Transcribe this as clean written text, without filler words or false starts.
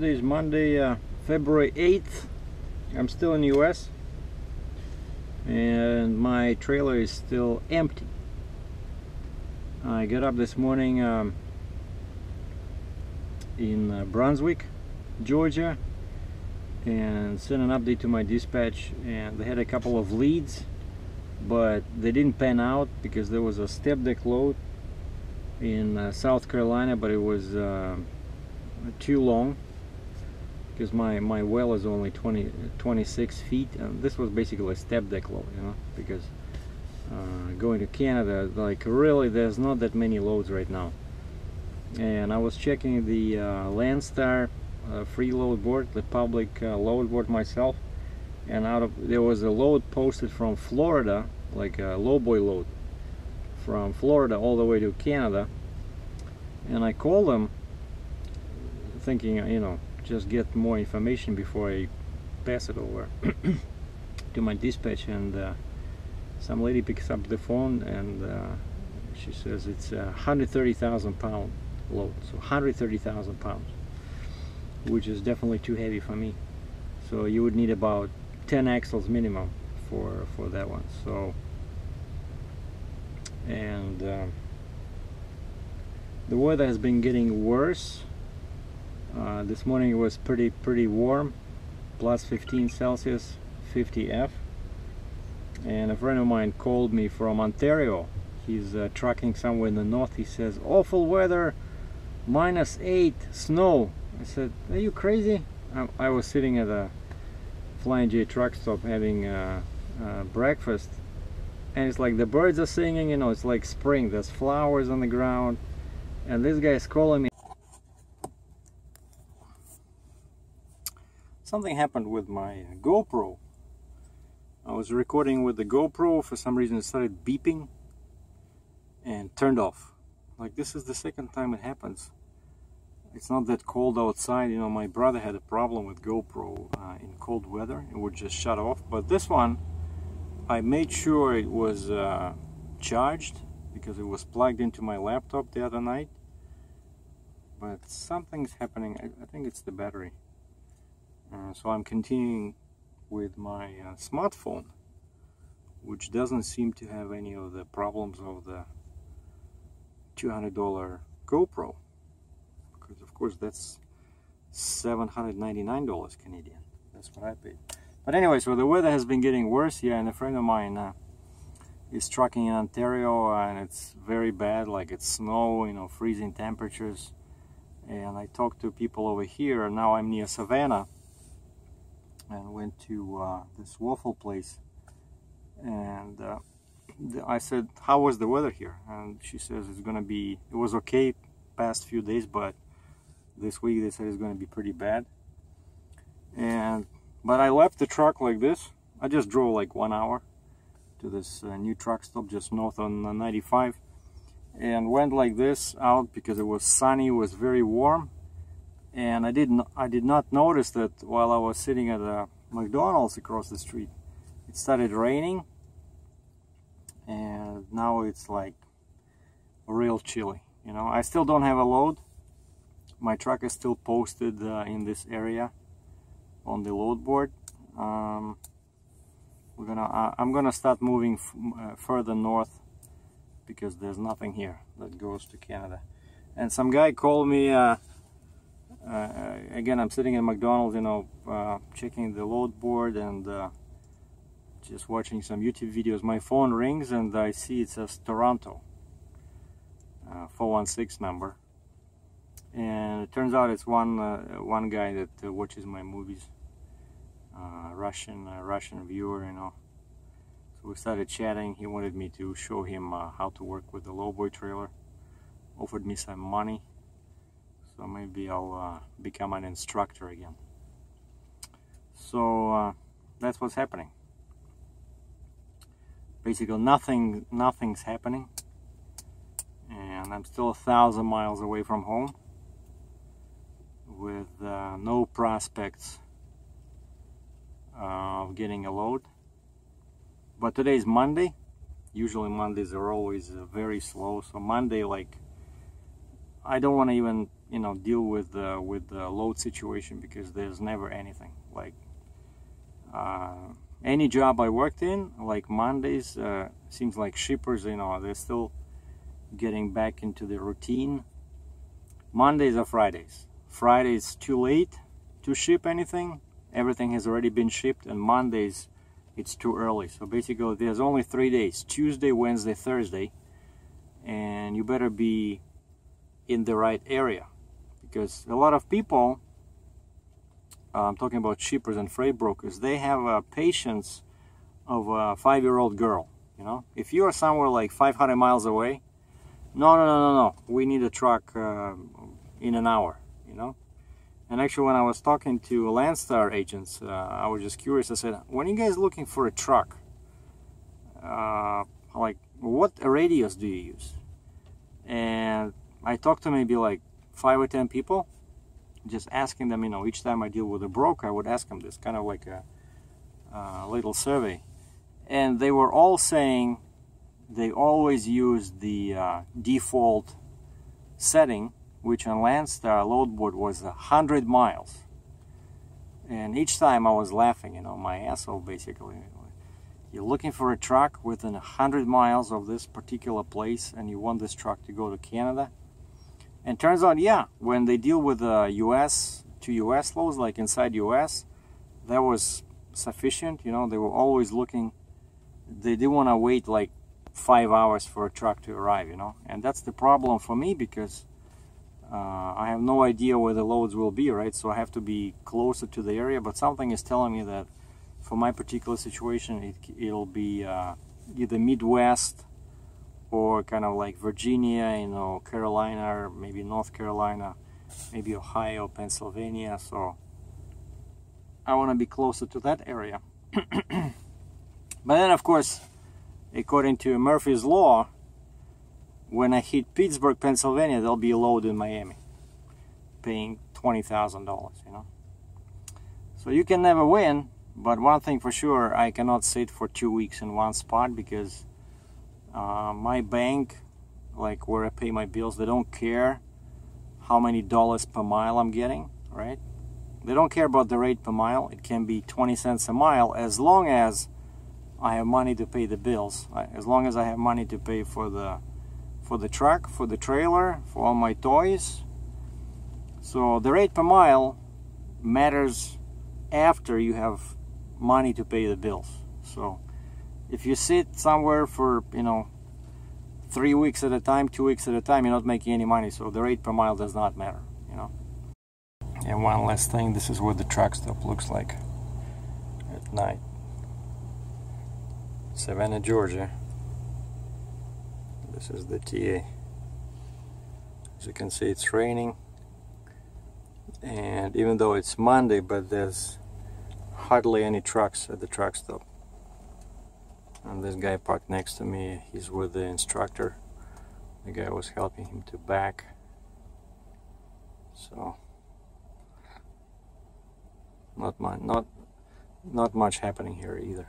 Today is Monday, February 8th. I'm still in the US and my trailer is still empty. I got up this morning in Brunswick, Georgia, and sent an update to my dispatch, and they had a couple of leads, but they didn't pan out because there was a step deck load in South Carolina, but it was too long because my well is only 26 feet, and this was basically a step deck load, you know, because going to Canada, like, really there's not that many loads right now. And I was checking the Landstar free load board, the public load board myself, and there was a load posted from Florida, like a lowboy load from Florida all the way to Canada. And I called them thinking, you know, just get more information before I pass it over to my dispatch. And some lady picks up the phone and she says it's a 130,000 pound load, so 130,000 pounds, which is definitely too heavy for me. So you would need about 10 axles minimum for that one. So, and the weather has been getting worse. This morning it was pretty warm, plus 15 Celsius, 50 F. And a friend of mine called me from Ontario. He's trucking somewhere in the north. He says, awful weather, -8, snow. I said, are you crazy? I was sitting at a Flying J truck stop having breakfast, and it's like the birds are singing, you know, it's like spring. There's flowers on the ground, and this guy is calling me. Something happened with my GoPro. I was recording with the GoPro. For some reason it started beeping and turned off. Like, this is the second time it happens. It's not that cold outside, you know. My brother had a problem with GoPro in cold weather. It would just shut off. But this one, I made sure it was charged because it was plugged into my laptop the other night. But something's happening. I think it's the battery. So I'm continuing with my smartphone, which doesn't seem to have any of the problems of the $200 GoPro, because of course that's $799 Canadian. That's what I paid. But anyway, so the weather has been getting worse here, and a friend of mine is trucking in Ontario, and it's very bad. Like, it's snow, you know, freezing temperatures. And I talked to people over here, and now I'm near Savannah, and went to this waffle place, and I said, how was the weather here? And she says it's gonna be, it was okay past few days, but this week they said it's gonna be pretty bad. But I left the truck like this. I just drove like 1 hour to this new truck stop just north on 95, and went like this out because it was sunny, it was very warm. And I did not notice that while I was sitting at a McDonald's across the street, it started raining, and now it's like real chilly. You know, I still don't have a load. My truck is still posted in this area on the load board. I'm gonna start moving further north because there's nothing here that goes to Canada. And some guy called me. Again, I'm sitting in McDonald's, you know, checking the load board and just watching some YouTube videos. My phone rings and I see it says Toronto, 416 number, and it turns out it's one guy that watches my movies, Russian viewer, you know. So we started chatting. He wanted me to show him how to work with the lowboy trailer, offered me some money. So maybe I'll become an instructor again. So that's what's happening. Basically, nothing's happening, and I'm still 1,000 miles away from home, with no prospects of getting a load. But today's Monday. Usually Mondays are always very slow. So Monday, like, I don't want to even you know, deal with the load situation, because there's never anything. Like any job I worked in, like Mondays, seems like shippers, you know, they're still getting back into the routine. Mondays or Fridays. Fridays too late to ship anything. Everything has already been shipped, and Mondays it's too early. So basically there's only 3 days: Tuesday, Wednesday, Thursday, and you better be in the right area, because a lot of people, I'm talking about shippers and freight brokers, they have patience of a 5-year-old girl. You know, if you are somewhere like 500 miles away, no, we need a truck in an hour, you know. And actually, when I was talking to Landstar agents, I was just curious. I said, when you guys looking for a truck, like, what radius do you use? And I talked to maybe like 5 or 10 people, just asking them, you know, each time I deal with a broker, I would ask them this, kind of like a little survey. And they were all saying they always use the default setting, which on Landstar load board was 100 miles. And each time I was laughing, you know, my asshole basically. You're looking for a truck within 100 miles of this particular place, and you want this truck to go to Canada. And turns out, yeah, when they deal with US to US loads, like inside US, that was sufficient. You know, they were always looking, they didn't want to wait like 5 hours for a truck to arrive, you know. And that's the problem for me, because I have no idea where the loads will be, right? So I have to be closer to the area, but something is telling me that for my particular situation, it'll be either Midwest or kind of like Virginia, you know, Carolina, or maybe North Carolina, maybe Ohio, Pennsylvania. So I want to be closer to that area. But then, of course, according to Murphy's Law, when I hit Pittsburgh, Pennsylvania, there'll be a load in Miami, paying $20,000, you know. So you can never win, but one thing for sure, I cannot sit for 2 weeks in one spot, because my bank, like where I pay my bills, they don't care how many dollars per mile I'm getting, right? They don't care about the rate per mile. It can be 20 cents a mile, as long as I have money to pay the bills, as long as I have money to pay for the truck, for the trailer, for all my toys. So the rate per mile matters after you have money to pay the bills. So if you sit somewhere for, you know, 3 weeks at a time, 2 weeks at a time, you're not making any money. So the rate per mile does not matter, you know. And one last thing, this is what the truck stop looks like at night. Savannah, Georgia. This is the TA. As you can see, it's raining, and even though it's Monday, but there's hardly any trucks at the truck stop. And this guy parked next to me, he's with the instructor. The guy was helping him to back. So not much happening here either.